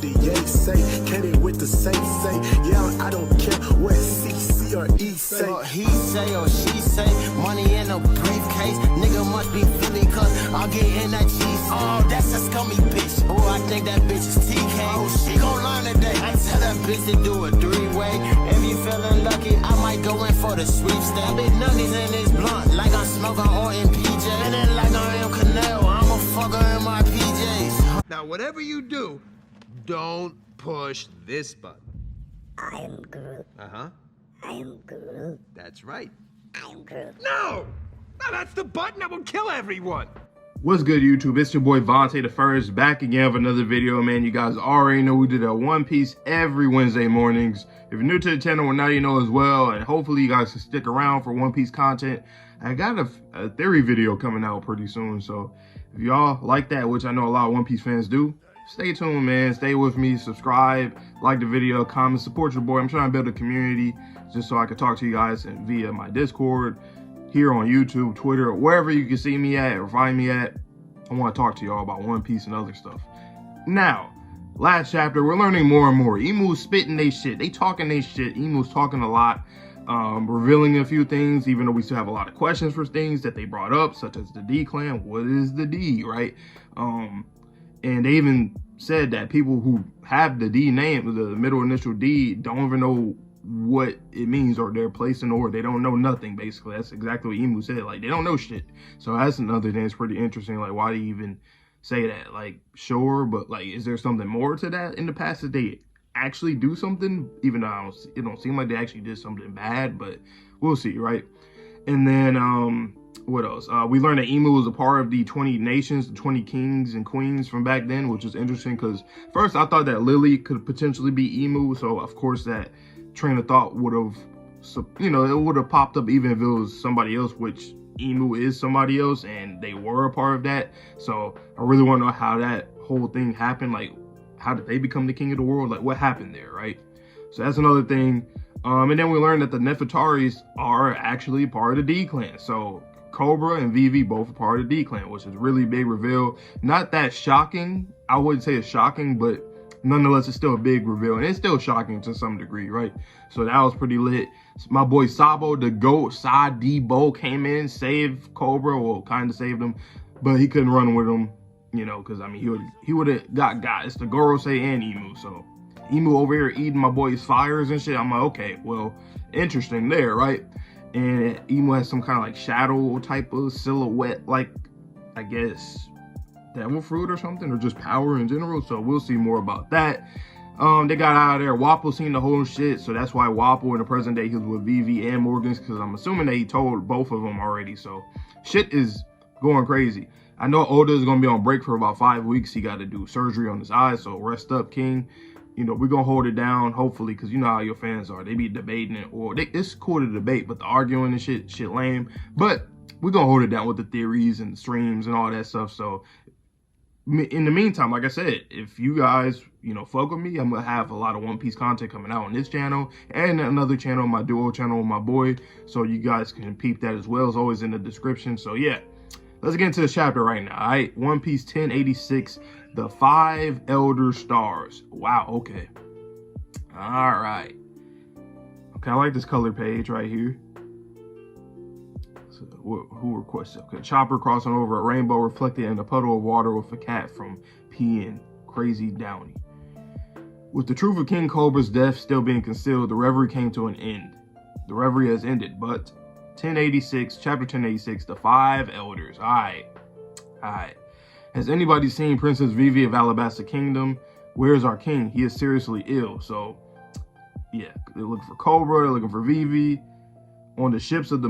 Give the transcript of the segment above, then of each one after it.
the yay say. Get it with the say. Yeah, I don't care what CC or E say. Or he say or she say, money in a briefcase. Nigga must be Philly cause I'm getting that cheese. Oh, that's a scummy bitch. Oh, I think that bitch is TK. Oh, she gon' learn today. I tell that bitch to do a three-way. If you feeling lucky, I might go in for the sweepstakes. Big nuggies in this blunt, like I'm smoking or in PJ. And then like I am Canelo, I'm a fucker in my PJs. Now, whatever you do, don't push this button. I am Groot. Uh-huh. I am Groot. That's right. I am Groot. No! No, that's the button that will kill everyone! What's good, YouTube? It's your boy Vontae the First, back again with another video, man. You guys already know we did a One Piece every Wednesday mornings. If you're new to the channel, well, now you know as well, and hopefully you guys can stick around for One Piece content. I got a theory video coming out pretty soon, so if y'all like that, which I know a lot of One Piece fans do, stay tuned, man. Stay with me, subscribe, like the video, comment, support your boy. I'm trying to build a community just so I can talk to you guys via my Discord, here on YouTube, Twitter, wherever you can see me at or find me at. I want to talk to y'all about One Piece and other stuff. Now, last chapter, we're learning more and more. Imu's spitting they shit. They talking they shit. Imu's talking a lot, revealing a few things, even though we still have a lot of questions for things that they brought up, such as the D clan. What is the D, right? And they even said that people who have the D name, the middle initial D, don't even know what it means or their place in order. They don't know nothing, basically. That's exactly what Imu said. Like, they don't know shit. So that's another thing that's pretty interesting. Like, why do you even say that? Like, sure, but like, is there something more to that in the past that they actually do something? Even though it don't seem like they actually did something bad, but we'll see, right? And then what else? We learned that Imu was a part of the 20 nations, the 20 kings and queens from back then, which is interesting because first I thought that Lily could potentially be Imu, so of course that train of thought would have, you know, it would have popped up even if it was somebody else, which Imu is somebody else and they were a part of that. So I really want to know how that whole thing happened. Like, how did they become the king of the world? Like, what happened there, right? So that's another thing. And then we learned that the Nefertaris are actually part of the D clan. So Cobra and Vivi both are part of the D clan, which is really big reveal. Not that shocking. I wouldn't say it's shocking, but nonetheless, it's still a big reveal, and it's still shocking to some degree, right? So that was pretty lit. My boy Sabo, the GOAT, Sadibo, came in, saved Cobra, well, kind of saved him, but he couldn't run with him, you know, because, I mean, he would have got it's the Gorosei and Imu, so Imu over here eating my boy's fires and shit. I'm like, okay, well, interesting there, right? And Imu has some kind of, like, shadow type of silhouette, like, I guess, devil fruit or something, or just power in general. So we'll see more about that. They got out of there. Wappo seen the whole shit, so that's why Wappo in the present day he was with Vivi and Morgans, because I'm assuming that he told both of them already. So shit is going crazy. I know Oda is gonna be on break for about 5 weeks. He got to do surgery on his eyes, so rest up, King. You know, we're gonna hold it down, hopefully, because you know how your fans are. They be debating it, or it's cool to debate, but the arguing and shit lame. But we're gonna hold it down with the theories and the streams and all that stuff. So in the meantime, like I said, if you guys, you know, fuck with me, I'm gonna have a lot of One Piece content coming out on this channel and another channel, my duo channel with my boy, so you guys can peep that as well. It's always in the description. So yeah, let's get into the chapter right now. All right, One Piece 1086, the 5 Elder Stars. Wow, okay, all right, okay, I like this color page right here. Who requested? Okay, Chopper crossing over a rainbow reflected in a puddle of water with a cat from P.N. Crazy Downy. With the truth of King Cobra's death still being concealed, the reverie came to an end. The reverie has ended, but 1086, chapter 1086, the 5 elders. Alright. Has anybody seen Princess Vivi of Alabasta Kingdom? Where's our king? He is seriously ill. So, yeah, they're looking for Cobra, they're looking for Vivi. On the ships of the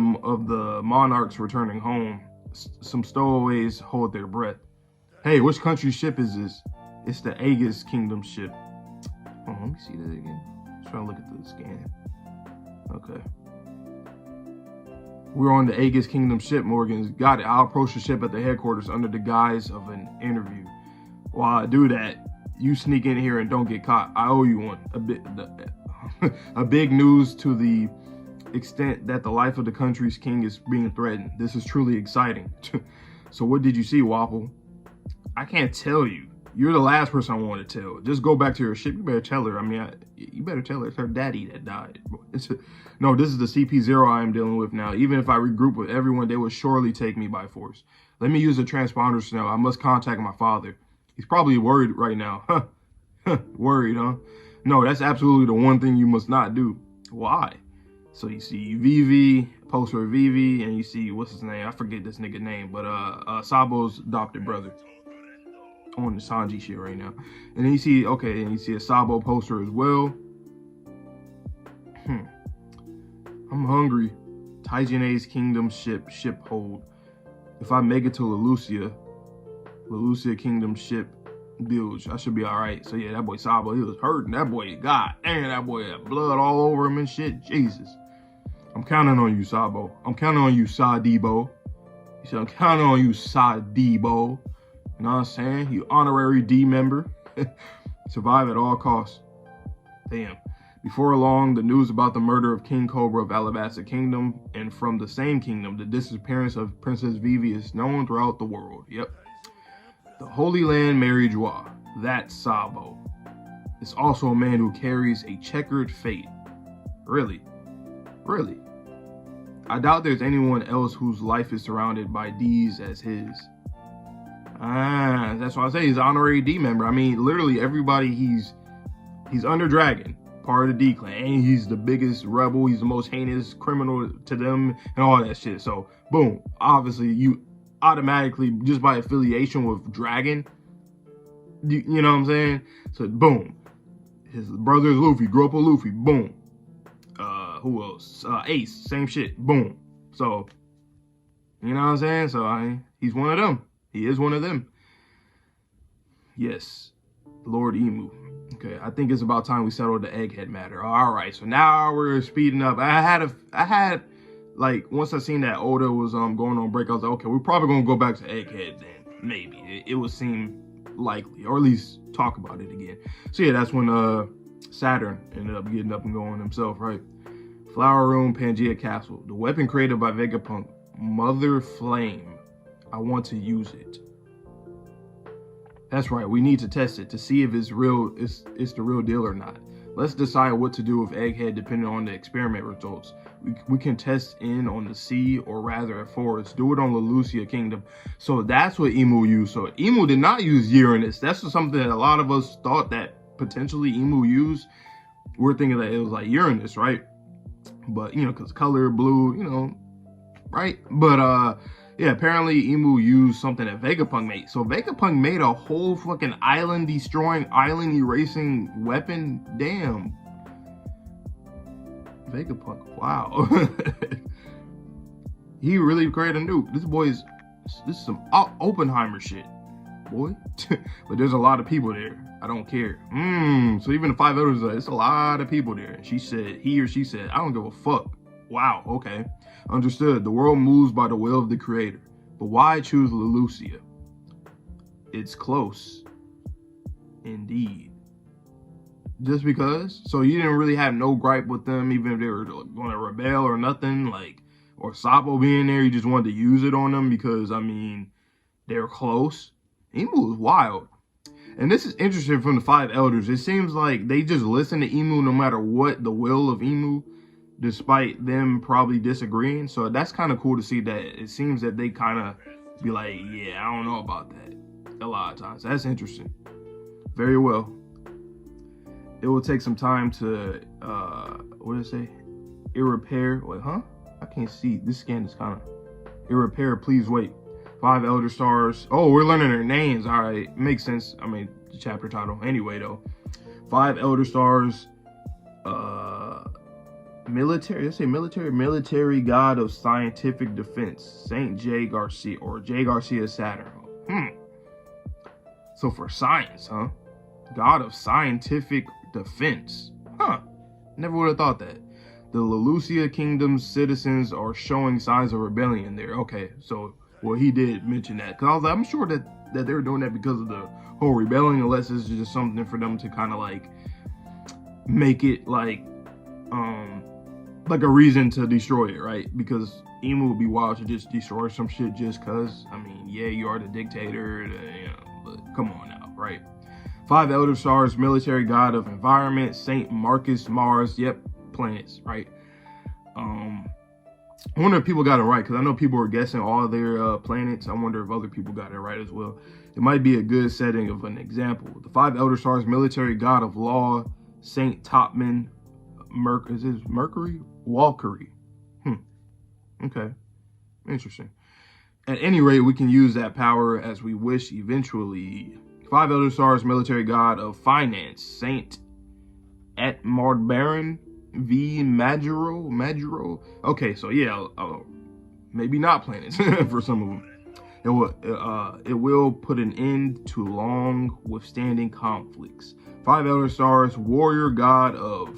monarchs returning home, some stowaways hold their breath. Hey, which country's ship is this? It's the Aegis Kingdom ship. Oh, let me see that again. Just trying to look at the scan. Okay. We're on the Aegis Kingdom ship, Morgan's got it. I'll approach the ship at the headquarters under the guise of an interview. While I do that, you sneak in here and don't get caught. I owe you one. A big news to the extent that the life of the country's king is being threatened. This is truly exciting. So what did you see, Wappo? I can't tell you. You're the last person I want to tell. Just go back to your ship. You better tell her. I mean, you better tell her it's her daddy that died. No, this is the CP0 I am dealing with now. Even if I regroup with everyone, they will surely take me by force. Let me use the transponders now. I must contact my father. He's probably worried right now. Huh. Worried, huh? No, that's absolutely the one thing you must not do. Why? So you see Vivi, poster of Vivi, and you see, what's his name? I forget this nigga name, but Sabo's adopted brother. On the Sanji shit right now. And then you see, okay, and you see a Sabo poster as well. I'm hungry. Taijine's kingdom ship hold. If I make it to Lelousia kingdom ship bilge, I should be all right. So yeah, that boy Sabo, he was hurting. That boy, god damn, that boy had blood all over him and shit. Jesus. I'm counting on you, Sabo. I'm counting on you, Sadibo. He said, I'm counting on you, Sadibo. You know what I'm saying? You honorary D member. Survive at all costs. Damn. Before long, the news about the murder of King Cobra of Alabasta Kingdom, and from the same kingdom, the disappearance of Princess Vivi is known throughout the world. Yep. The Holy Land Mary Joie. That's Sabo. It's also a man who carries a checkered fate. Really? Really? I doubt there's anyone else whose life is surrounded by D's as his. That's why I say he's an honorary D member. I mean, literally everybody, he's under Dragon, part of the D clan, and he's the biggest rebel. He's the most heinous criminal to them and all that shit. So boom, obviously you automatically, just by affiliation with Dragon, you know what I'm saying? So boom, his brother is Luffy, grew up with Luffy, boom. Who else? Ace, same shit, boom. So, you know what I'm saying? So he's one of them. He is one of them. Yes, Lord Emu. Okay, I think it's about time we settled the Egghead matter. All right, so now we're speeding up. I had like, once I seen that Oda was going on break, I was like, okay, we're probably gonna go back to Egghead then. Maybe it would seem likely, or at least talk about it again. So yeah, that's when Saturn ended up getting up and going himself, right? Flower Room, Pangea Castle. The weapon created by Vegapunk, Mother Flame. I want to use it. That's right, we need to test it to see if it's real, it's the real deal or not. Let's decide what to do with Egghead depending on the experiment results. We can test in on the sea, or rather at forest. Do it on Lelousia Kingdom. So that's what Emu used. So Emu did not use Uranus. That's something that a lot of us thought that potentially Emu used. We're thinking that it was like Uranus, right? But, you know, because color blue, you know, right? But, yeah, apparently Emu used something that Vegapunk made. So Vegapunk made a whole fucking island-destroying, island-erasing weapon. Damn. Vegapunk, wow. He really created a nuke. This is some Oppenheimer shit, boy. But there's a lot of people there. I don't care. So even the 5 elders, it's a lot of people there. She said, he or she said, I don't give a fuck. Wow, okay. Understood. The world moves by the will of the creator. But why choose Lelousia? It's close. Indeed. Just because? So you didn't really have no gripe with them, even if they were going to rebel or nothing, like, or Sabo being there, you just wanted to use it on them because, I mean, they're close. Emu is wild. And this is interesting from the 5 elders. It seems like they just listen to Emu no matter what the will of Emu, despite them probably disagreeing. So that's kind of cool to see that it seems that they kind of be like, yeah, I don't know about that a lot of times. That's interesting. Very well. It will take some time to, what did it say? Irrepair, wait, huh? I can't see. This scan is kind of, irrepair, please wait. 5 Elder Stars. Oh, we're learning their names. All right, makes sense. I mean, the chapter title. Anyway, though. 5 Elder Stars. Military. Let's say military god of scientific defense. Saint J. Garcia, or J. Garcia Saturn. So for science, huh? God of scientific defense. Huh. Never would have thought that. The Lelousia Kingdom's citizens are showing signs of rebellion there. Okay, so, well, he did mention that. Because I was like, I'm sure that they were doing that because of the whole rebellion, unless it's just something for them to kind of like make it like a reason to destroy it, right? Because Emu would be wild to just destroy some shit just because. I mean, yeah, you are the dictator, you know, but come on now. right? 5 elder stars, military god of environment, Saint Marcus, Mars. Yep, planets, right? I wonder if people got it right, because I know people were guessing all their planets. I wonder if other people got it right as well. It might be a good setting of an example. The 5 elder stars, military god of law, Saint Topman, Mercury? Walkyrie. Okay, interesting. At any rate, we can use that power as we wish eventually. 5 elder stars, military god of finance, Saint Atmardbaran V Magiro. Okay, so yeah, maybe not planets for some of them. It will put an end to long withstanding conflicts. 5 elder stars, warrior god of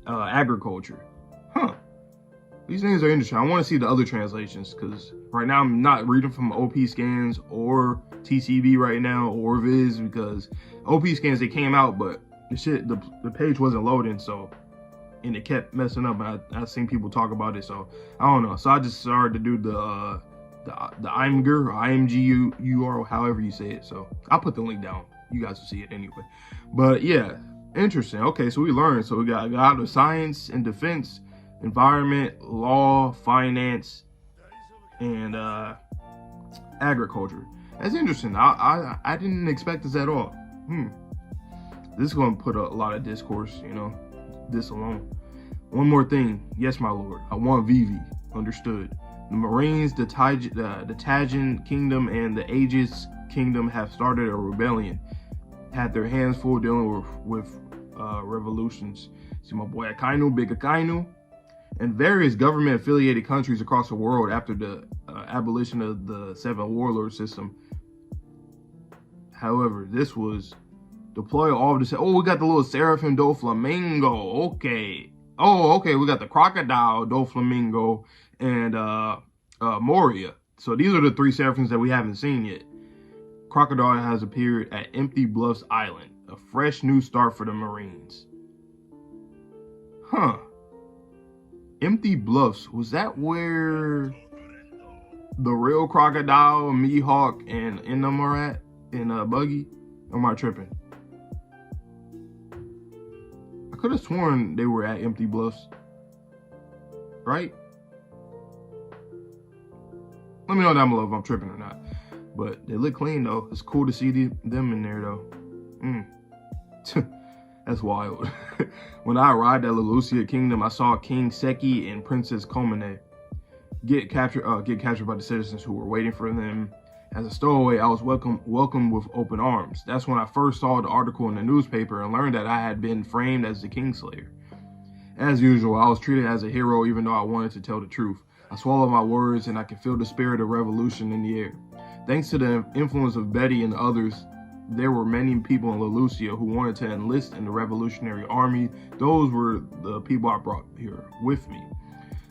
agriculture. These things are interesting. I want to see the other translations, because right now I'm not reading from OP Scans or TCB right now or Viz, because OP Scans, they came out, but the page wasn't loading, so, and it kept messing up. And I've seen people talk about it, so I don't know. So I just started to do the IMG URL, however you say it. So I'll put the link down. You guys will see it anyway. But yeah, interesting. Okay, so we learned. So we got God of science and defense, environment, law, finance, and agriculture. That's interesting. I didn't expect this at all. This is going to put a lot of discourse, you know, this alone. One more thing. Yes, my lord. I want Vivi. Understood. The Marines, the Tajan Kingdom, and the Aegis Kingdom have started a rebellion. Had their hands full dealing with revolutions. See my boy Akainu, Big Akainu, and various government-affiliated countries across the world after the abolition of the 7 warlord system. However, this was deploy all of this. Oh, we got the little Seraphim do Flamingo. Okay. Oh, okay. We got the Crocodile do Flamingo and Moria. So these are the 3 Seraphims that we haven't seen yet. Crocodile has appeared at Empty Bluffs Island, a fresh new start for the Marines. Empty Bluffs, was that where the real Crocodile, Mihawk, and Enum are at in Buggy? Or am I tripping? I could have sworn they were at Empty Bluffs, right? Let me know down below if I'm tripping or not. But they look clean though. It's cool to see them in there though. That's wild. When I arrived at Lelucia Kingdom, I saw King Seki and Princess Komene get captured by the citizens who were waiting for them. As a stowaway, I was welcomed with open arms. That's when I first saw the article in the newspaper and learned that I had been framed as the Kingslayer. As usual, I was treated as a hero even though I wanted to tell the truth. I swallowed my words and I could feel the spirit of revolution in the air. Thanks to the influence of Betty and others, there were many people in Lelucia who wanted to enlist in the Revolutionary Army. Those were the people I brought here with me.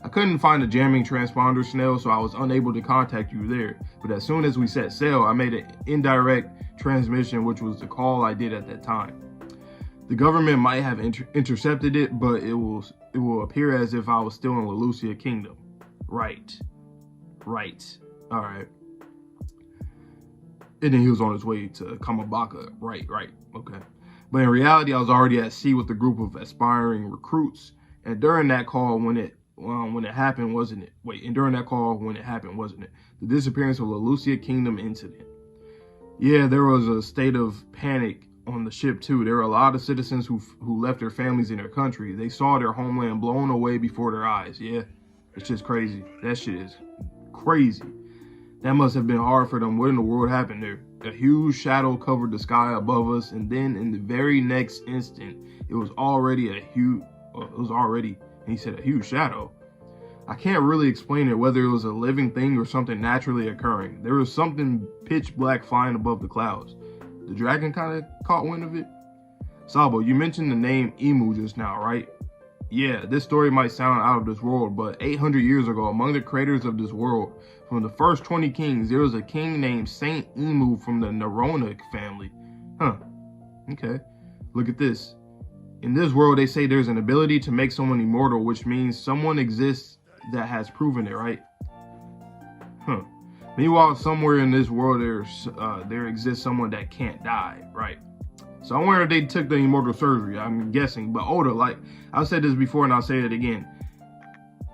I couldn't find a jamming transponder, Snell, so I was unable to contact you there. But as soon as we set sail, I made an indirect transmission, which was the call I did at that time. The government might have intercepted it, but it will appear as if I was still in Lelucia Kingdom. Right. All right. And then he was on his way to Kamabaka. Right. Okay. But in reality, I was already at sea with a group of aspiring recruits. And during that call, when it happened, wasn't it? The disappearance of Lelucia Kingdom incident. Yeah, there was a state of panic on the ship too. There were a lot of citizens who left their families in their country. They saw their homeland blown away before their eyes. Yeah, it's just crazy. That shit is crazy. That must have been hard for them. What in the world happened there? A huge shadow covered the sky above us, and then in the very next instant, it was already a huge shadow. I can't really explain it, whether it was a living thing or something naturally occurring. There was something pitch black flying above the clouds. The dragon kind of caught wind of it. Sabo, you mentioned the name Emu just now, right? Yeah, this story might sound out of this world, but 800 years ago, among the creators of this world, from the first 20 kings, there was a king named Saint Emu from the Neronic family. Okay. Look at this. In this world, they say there's an ability to make someone immortal, which means someone exists that has proven it, right? Meanwhile, somewhere in this world, there exists someone that can't die, right? So I wonder if they took the immortal surgery. I'm guessing, but Oda, like I said this before, and I'll say it again.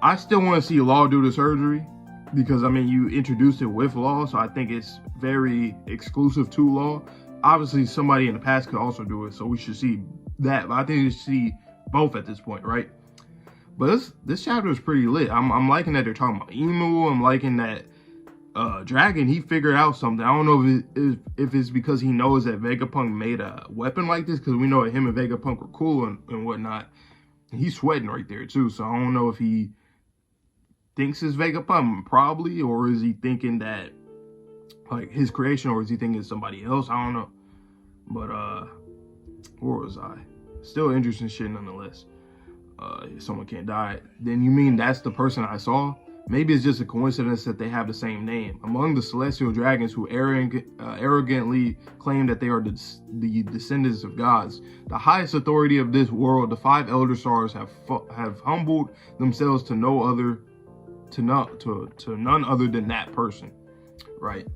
I still want to see Law do the surgery because I mean you introduced it with Law, so I think it's very exclusive to Law. Obviously, somebody in the past could also do it, so we should see that. But I think we should see both at this point, right? But this chapter is pretty lit. I'm liking that they're talking about Emu. I'm liking that Dragon, he figured out something. I don't know if it's because he knows that Vegapunk made a weapon like this, because we know that him and Vegapunk were cool and whatnot. And he's sweating right there too, so I don't know if he thinks it's Vegapunk, probably, or is he thinking that like his creation, or is he thinking it's somebody else? I don't know. But where was I? Still interesting shit nonetheless. If someone can't die, then you mean that's the person I saw? Maybe it's just a coincidence that they have the same name. Among the celestial dragons who arrogantly claim that they are the descendants of gods, the highest authority of this world, the 5 elder stars have humbled themselves to none other than that person, right?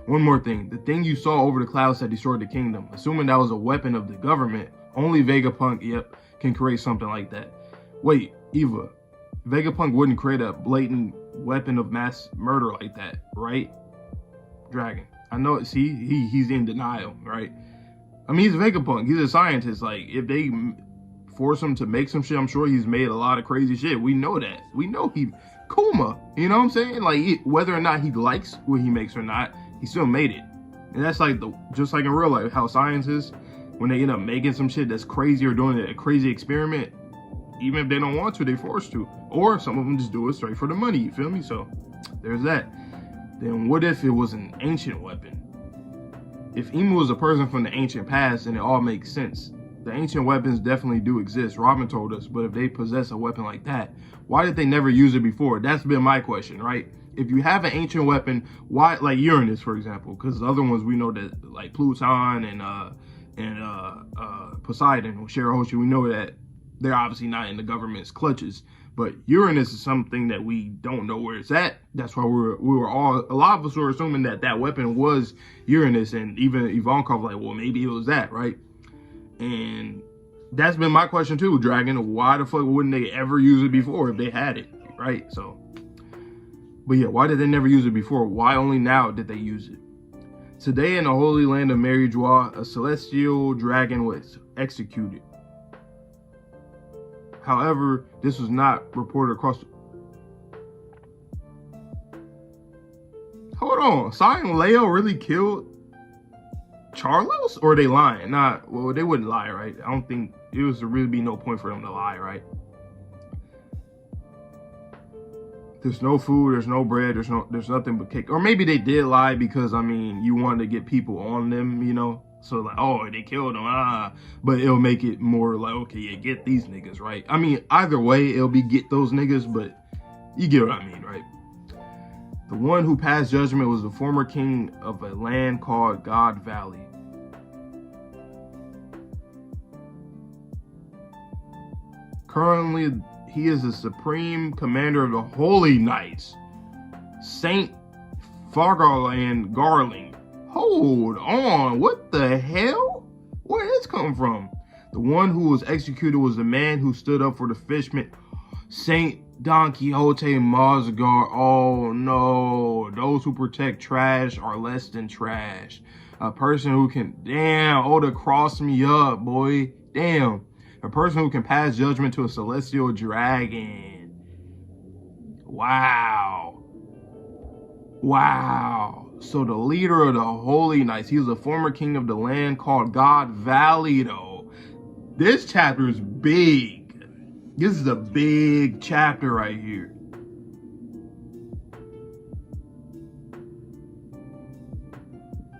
One more thing, the thing you saw over the clouds that destroyed the kingdom, assuming that was a weapon of the government, only Vegapunk, can create something like that. Wait, Eva, Vegapunk wouldn't create a blatant weapon of mass murder like that, right? Dragon, I know it. See, he's in denial, right? I mean, he's Vegapunk. He's a scientist. Like, if they force him to make some shit, I'm sure he's made a lot of crazy shit. We know that. We know he Kuma. You know what I'm saying? Like, whether or not he likes what he makes or not, he still made it. And that's like just like in real life, how scientists, when they end up making some shit that's crazy or doing a crazy experiment, even if they don't want to, they're forced to. Or some of them just do it straight for the money, you feel me? So there's that. Then what if it was an ancient weapon? If Emu was a person from the ancient past, then it all makes sense. The ancient weapons definitely do exist, Robin told us, but if they possess a weapon like that, why did they never use it before? That's been my question, right? If you have an ancient weapon, why, like Uranus, for example, because the other ones we know that, like Pluton and Poseidon or Shirahoshi, we know that they're obviously not in the government's clutches, but Uranus is something that we don't know where it's at. That's why a lot of us were assuming that that weapon was Uranus, and even Ivankov like, well, maybe it was that, right? And that's been my question too, Dragon. Why the fuck wouldn't they ever use it before if they had it, right? So, but yeah, why did they never use it before? Why only now did they use it? Today in the holy land of Mary-Joie, a celestial dragon was executed. However, this was not reported across Hold on, Sai and Leo really killed Charlos? Or are they lying? Nah, well, they wouldn't lie, right? I don't think it was to really be no point for them to lie, right? There's no food, there's no bread, there's nothing but cake. Or maybe they did lie because, I mean, you wanted to get people on them, you know? So like, oh, they killed them, but it'll make it more like, okay, yeah, get these niggas, right? I mean, either way, it'll be get those niggas, but you get what I mean, right? The one who passed judgment was the former king of a land called God Valley. Currently, he is the supreme commander of the Holy Knights, Saint Fargarland Garling. Hold on, what the hell? Where did this come from? The one who was executed was the man who stood up for the fishermen, Saint Don Quixote Mozgar. Oh no, those who protect trash are less than trash. A person who can, damn, Oda crossed me up, boy, damn. A person who can pass judgment to a celestial dragon. Wow. Wow. So the leader of the Holy Knights, he was a former king of the land called God Valley, though. This chapter is big. This is a big chapter right here.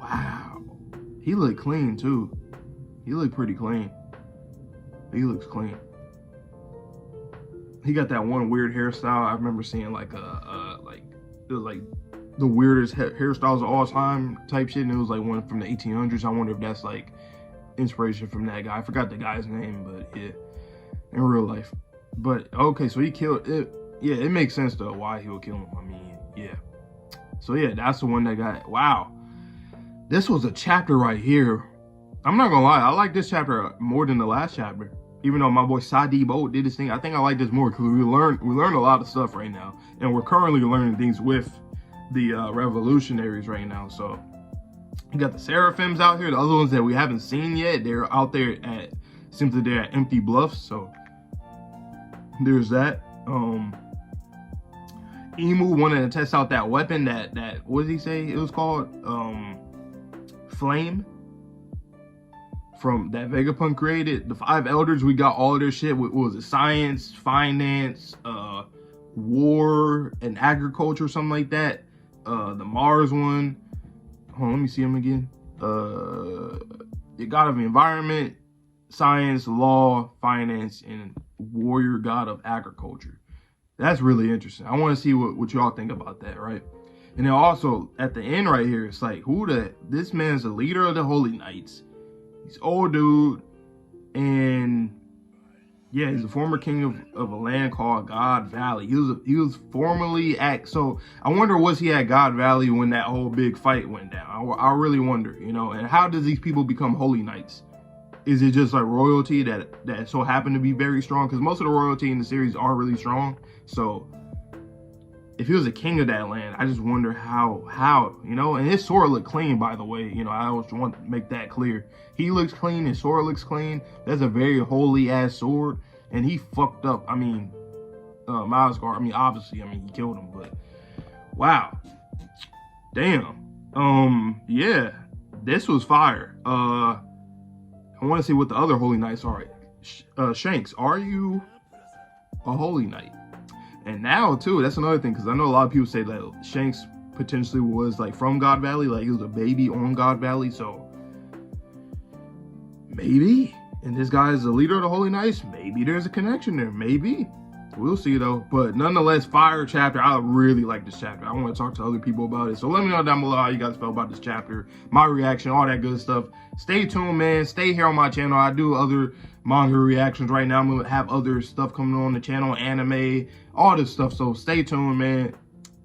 Wow. He looked clean, too. He looked pretty clean. He looks clean. He got that one weird hairstyle. I remember seeing like it was like the weirdest hairstyles of all time type shit, and it was like one from the 1800s. I wonder if that's like inspiration from that guy. I forgot the guy's name, but yeah, in real life. But okay, so he killed it. Yeah, it makes sense though why he would kill him. I mean, yeah, So yeah, that's the one that got, wow. This was a chapter right here. I'm not gonna lie, I like this chapter more than the last chapter. Even though my boy Sadi-Bo did his thing, I think I like this more because we learned a lot of stuff right now. And we're currently learning things with the revolutionaries right now. So you got the Seraphims out here, the other ones that we haven't seen yet. They're out there at, simply they're at Empty Bluffs. So there's that. Emu wanted to test out that weapon that what did he say it was called? Flame. From that Vegapunk created. The 5 elders, we got all of their shit. What was it? Science, finance, war, and agriculture, something like that. The Mars one. Hold on, let me see him again. The god of environment, science, law, finance, and warrior god of agriculture. That's really interesting. I want to see what y'all think about that, right? And then also at the end right here, it's like, this man's the leader of the Holy Knights. He's old dude, and yeah, he's a former king of a land called God Valley. He was formerly at, so I wonder, was he at God Valley when that whole big fight went down? I really wonder, you know. And how does these people become Holy Knights? Is it just like royalty that so happened to be very strong? Because most of the royalty in the series are really strong. So if he was a king of that land, I just wonder how, you know. And his sword looked clean, by the way. You know, I always want to make that clear. He looks clean, his sword looks clean. That's a very holy ass sword. And he fucked up, I mean, Mylscar. I mean, obviously, he killed him, but wow. Damn. Yeah, this was fire. I want to see what the other Holy Knights are. Shanks, are you a Holy Knight? And now, too, that's another thing, because I know a lot of people say that Shanks potentially was, like, from God Valley, like, he was a baby on God Valley, so maybe. And this guy is the leader of the Holy Knights. Maybe there's a connection there. Maybe. We'll see, though. But nonetheless, fire chapter. I really like this chapter. I want to talk to other people about it. So let me know down below how you guys felt about this chapter, my reaction, all that good stuff. Stay tuned, man. Stay here on my channel. I do other manga reactions right now. I'm going to have other stuff coming on the channel, anime, all this stuff. So stay tuned, man.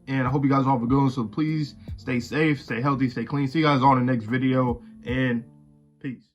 And I hope you guys all have a good one. So please stay safe, stay healthy, stay clean. See you guys on the next video. And peace.